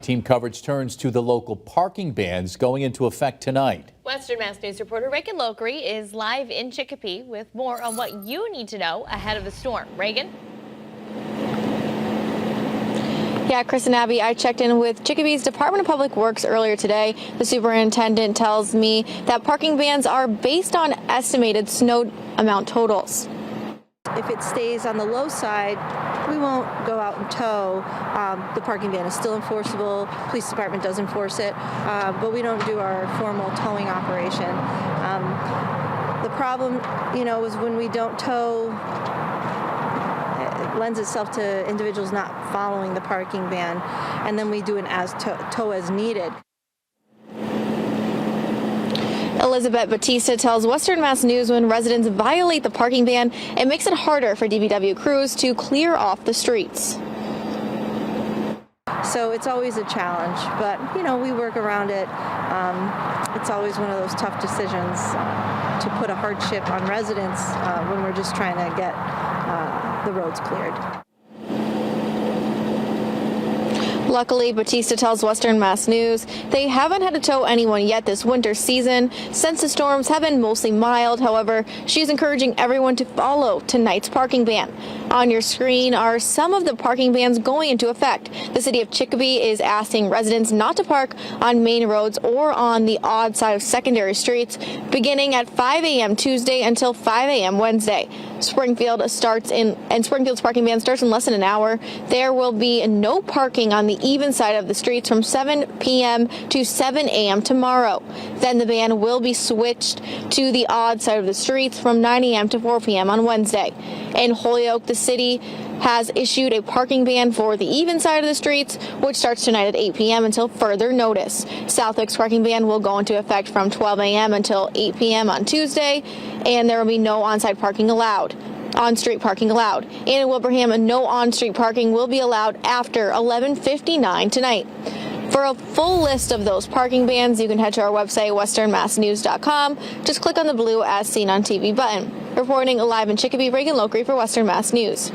Team coverage turns to the local parking bans going into effect tonight. Western Mass News reporter Reagan Lockery is live in Chicopee with more on what you need to know ahead of the storm. Reagan? Yeah, Chris and Abby, I checked in with Chicopee's Department of Public Works earlier today. The superintendent tells me that parking bans are based on estimated snow amount totals. If it stays on the low side, we won't go out and tow. The parking ban is still enforceable. Police department does enforce it, but we don't do our formal towing operation. The problem, is when we don't tow, it lends itself to individuals not following the parking ban, and then we do an tow as needed. Elizabeth Batista tells Western Mass News when residents violate the parking ban, it makes it harder for DPW crews to clear off the streets. So it's always a challenge, but we work around it. It's always one of those tough decisions to put a hardship on residents when we're just trying to get the roads cleared. Luckily, Batista tells Western Mass News they haven't had to tow anyone yet this winter season since the storms have been mostly mild. However, she's encouraging everyone to follow tonight's parking ban. On your screen are some of the parking bans going into effect. The city of Chicopee is asking residents not to park on main roads or on the odd side of secondary streets beginning at 5 a.m. Tuesday until 5 a.m. Wednesday. Springfield's parking ban starts in less than an hour. There will be no parking on the even side of the streets from 7 p.m. to 7 a.m. tomorrow. Then the ban will be switched to the odd side of the streets from 9 a.m. to 4 p.m. on Wednesday. In Holyoke, the city has issued a parking ban for the even side of the streets, which starts tonight at 8 p.m. until further notice. Southwick's parking ban will go into effect from 12 a.m. until 8 p.m. on Tuesday, and there will be no on-street parking allowed. And in Wilbraham, no on-street parking will be allowed after 11:59 tonight. For a full list of those parking bans, you can head to our website, westernmassnews.com. Just click on the blue As Seen on TV button. Reporting live in Chicopee, Reagan Lockery for Western Mass News.